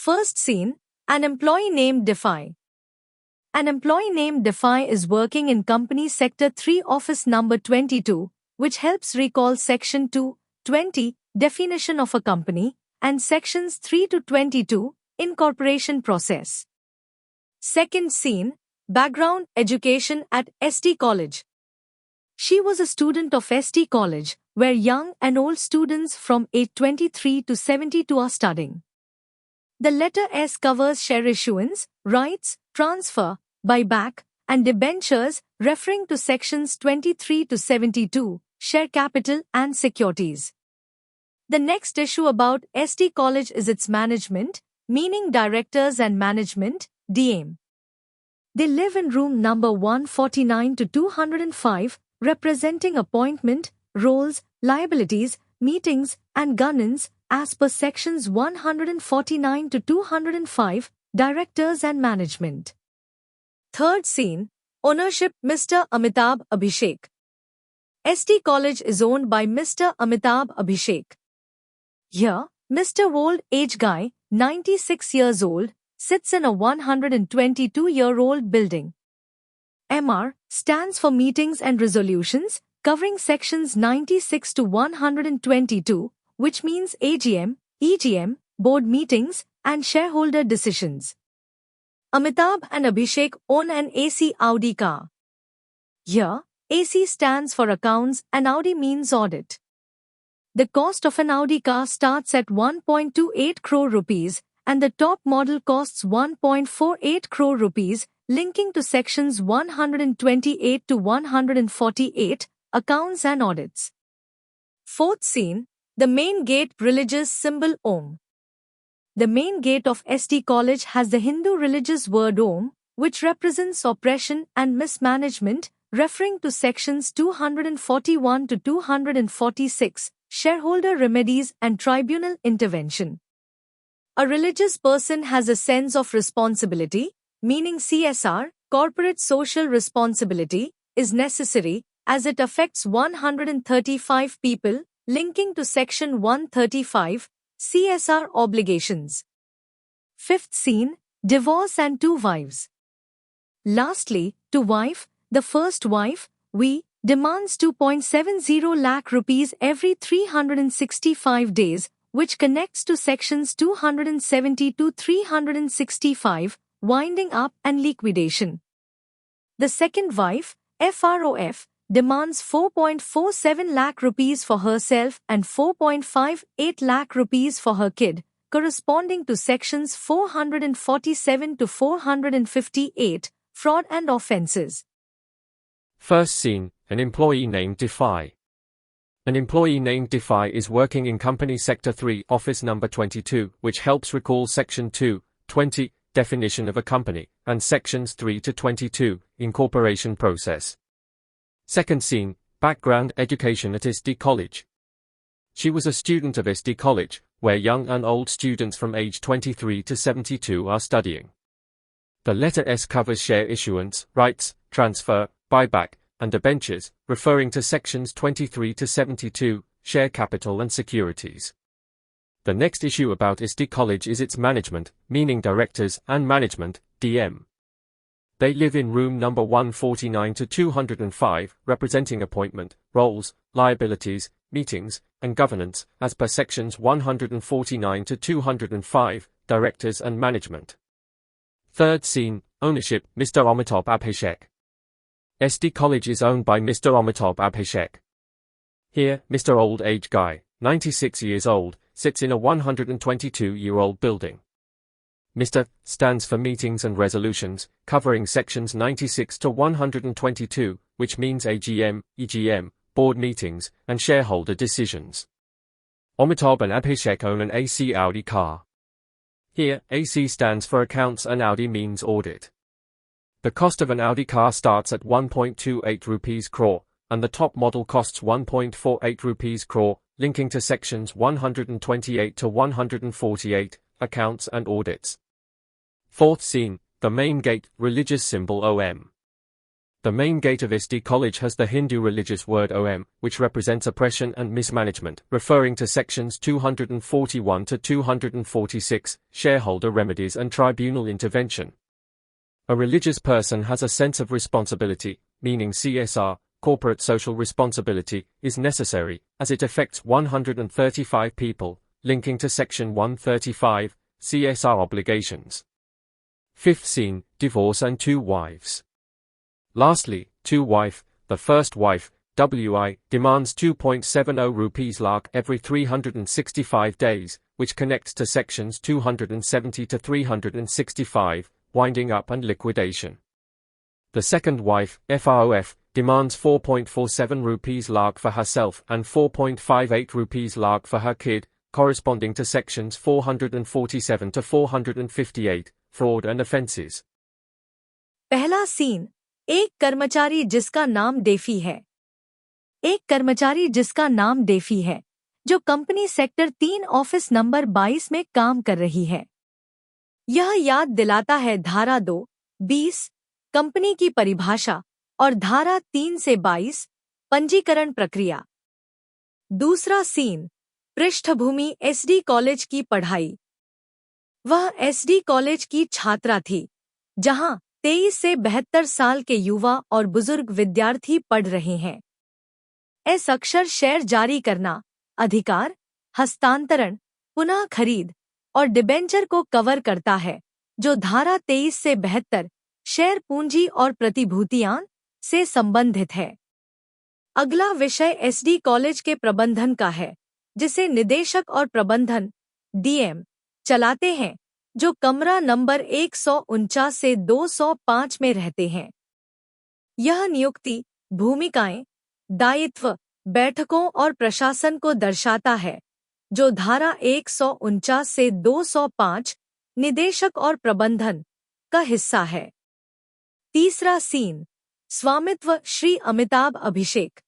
First scene, an employee named Defy. An employee named Defy is working in company sector 3 office number 22, which helps recall section 220 definition of a company and sections 3 to 22 incorporation process. Second scene, background education at ST College. She was a student of ST College, where young and old students from age 23 to 72 are studying. The letter S covers share issuance, rights, transfer, buyback, and debentures, referring to sections 23 to 72, share capital and securities. The next issue about ST College is its management, meaning directors and management, DM. They live in room number 149 to 205, representing appointment, roles, liabilities, meetings, and governance, as per sections 149 to 205, directors and management. Third scene, ownership Mr. Amitabh Abhishek. ST College is owned by Mr. Amitabh Abhishek. Here, Mr. Old Age Guy, 96 years old, sits in a 122-year-old building. MR stands for Meetings and Resolutions, covering sections 96 to 122, which means AGM, EGM, board meetings, and shareholder decisions. Amitabh and Abhishek own an AC Audi car. Here, AC stands for accounts and Audi means audit. The cost of an Audi car starts at 1.28 crore rupees and the top model costs 1.48 crore rupees, linking to sections 128 to 148, accounts and audits. Fourth scene, the main gate religious symbol Om. The main gate of ST College has the Hindu religious word Om, which represents oppression and mismanagement, referring to sections 241 to 246, shareholder remedies and tribunal intervention. A religious person has a sense of responsibility, meaning CSR, corporate social responsibility, is necessary as it affects 135 people, linking to section 135, CSR obligations. Fifth scene, divorce and two wives. Lastly, to wife, the first wife, V, demands 2.70 lakh rupees every 365 days, which connects to sections 270 to 365, winding up and liquidation. The second wife, FROF, demands 4.47 lakh rupees for herself and 4.58 lakh rupees for her kid, corresponding to sections 447 to 458, fraud and offences. First scene, an employee named Defy. An employee named Defy is working in company sector 3, office number 22, which helps recall section 220, definition of a company, and sections 3 to 22, incorporation process. Second scene, background education at ST College. She was a student of ST College, where young and old students from age 23 to 72 are studying. The letter S covers share issuance, rights, transfer, buyback, and debentures, referring to sections 23 to 72, share capital and securities. The next issue about ST College is its management, meaning directors and management, DM. They live in room number 149 to 205, representing appointment, roles, liabilities, meetings, and governance, as per sections 149 to 205, directors and management. Third scene, ownership, Mr. Amitabh Abhishek. ST College is owned by Mr. Amitabh Abhishek. Here, Mr. Old Age Guy, 96 years old, sits in a 122-year-old building. Mr. stands for Meetings and Resolutions, covering sections 96 to 122, which means AGM, EGM, board meetings, and shareholder decisions. Amitabh and Abhishek own an AC Audi car. Here, AC stands for accounts and Audi means audit. The cost of an Audi car starts at 1.28 rupees crore, and the top model costs 1.48 rupees crore, linking to sections 128 to 148, accounts and audits. Fourth scene, the main gate, religious symbol OM. The main gate of SD College has the Hindu religious word Om, which represents oppression and mismanagement, referring to sections 241 to 246, shareholder remedies and tribunal intervention. A religious person has a sense of responsibility, meaning CSR, corporate social responsibility, is necessary, as it affects 135 people, linking to section 135, CSR obligations. Fifth scene, divorce and two wives. Lastly, two wife, the first wife, WI, demands 2.70 rupees lakh every 365 days, which connects to sections 270 to 365, winding up and liquidation. The second wife, FROF, demands 4.47 rupees lakh for herself and 4.58 rupees lakh for her kid, corresponding to sections 447 to 458, fraud and offences. पहला scene, एक कर्मचारी जिसका नाम DeFi है। एक कर्मचारी जिसका नाम डेफी है, जो कंपनी सेक्टर 3 ऑफिस नंबर 22 में काम कर रही है। यह याद दिलाता है धारा 2(20) कंपनी की परिभाषा और धारा 3 से 22 पंजीकरण प्रक्रिया। दूसरा सीन, पृष्ठभूमि एसडी कॉलेज की पढ़ाई। वह एसडी कॉलेज की छात्रा थी, जहां 23 से 72 साल के युवा और बुजुर्ग विद्यार्थी पढ़ रहे हैं। एस अक्षर शेयर जारी करना, अधिकार, हस्तांतरण, पुनः खरीद और डिबेंचर को कवर करता है, जो धारा 23 से 72 शेयर पूंजी और प्रतिभूतियां से संबंधित है। अगला विषय एसडी कॉलेज के प्रबंधन का है, जिसे निदेशक और प्रबंधन डीएम चलाते हैं, जो कमरा नंबर 149 से 205 में रहते हैं। यह नियुक्ति, भूमिकाएं, दायित्व, बैठकों और प्रशासन को दर्शाता है, जो धारा 149 से 205 निदेशक और प्रबंधन का हिस्सा है। तीसरा सीन, स्वामित्व श्री अमिताभ अभिषेक।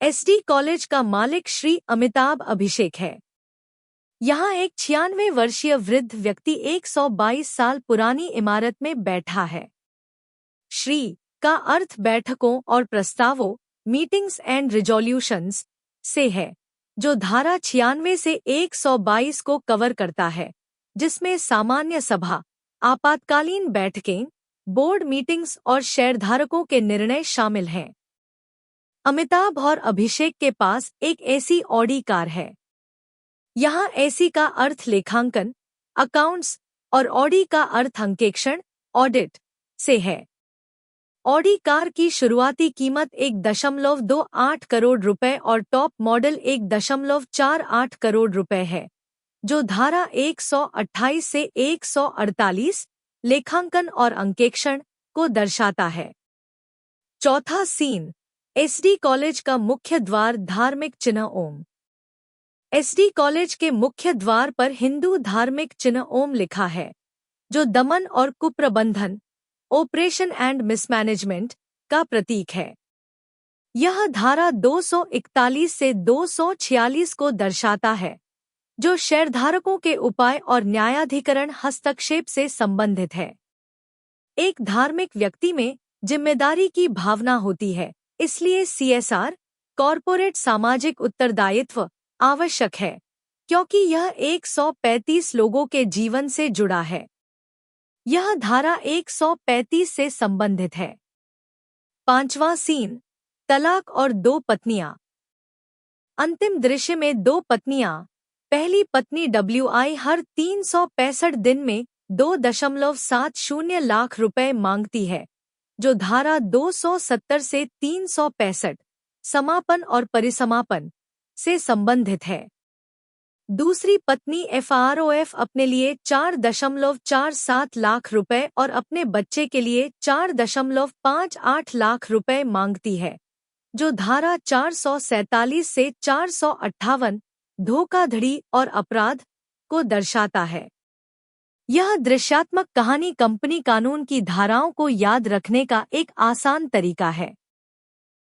एसडी कॉलेज का मालिक श्री अमिताभ अभिषेक है। यहाँ एक 96 वर्षीय वृद्ध व्यक्ति 122 साल पुरानी इमारत में बैठा है। श्री का अर्थ बैठकों और प्रस्तावों, मीटिंग्स एंड रिजोल्यूशंस से है, जो धारा 96 से 122 को कवर करता है, जिसमें सामान्य सभा, आपातकालीन बैठकें, बोर्ड मीटिंग्स और शेयरधारकों के निर्णय शामिल हैं। अमिताभ और अभिषेक के पास एक ऐसी ऑडी कार है। यहाँ ऐसी का अर्थ लेखांकन, अकाउंट्स और ऑडी का अर्थ अंकेक्षण, ऑडिट से है। ऑडी कार की शुरुआती कीमत 1.28 करोड़ रुपए और टॉप मॉडल 1.48 करोड़ रुपए है, जो धारा 128 से 148 लेखांकन और अंकेक्षण को दर्शाता है। चौथा सीन, एसडी कॉलेज का मुख्य द्वार धार्मिक चिन्ह ओम। एसडी कॉलेज के मुख्य द्वार पर हिंदू धार्मिक चिन्ह ओम लिखा है, जो दमन और कुप्रबंधन, ऑपरेशन एंड मिसमैनेजमेंट का प्रतीक है। यह धारा 241 से 246 को दर्शाता है, जो शेयरधारकों के उपाय और न्यायाधिकरण हस्तक्षेप से संबंधित है। एक धार्मिक व्यक्ति में जिम्मेदारी की भावना होती है, इसलिए सीएसआर, कॉरपोरेट सामाजिक उत्तरदायित्व आवश्यक है, क्योंकि यह 135 लोगों के जीवन से जुड़ा है। यह धारा 135 से संबंधित है। पांचवां सीन, तलाक और दो पत्नियां। अंतिम दृश्य में दो पत्नियां, पहली पत्नी WI हर 365 दिन में 2.70 लाख रुपए मांगती है, जो धारा 270 से 365 समापन और परिसमापन से संबंधित है। दूसरी पत्नी FROF अपने लिए 4.47 लाख रुपए और अपने बच्चे के लिए 4.58 लाख रुपए मांगती है, जो धारा 447 से 458 धोखाधड़ी और अपराध को दर्शाता है। यह दृश्यात्मक कहानी कंपनी कानून की धाराओं को याद रखने का एक आसान तरीका है।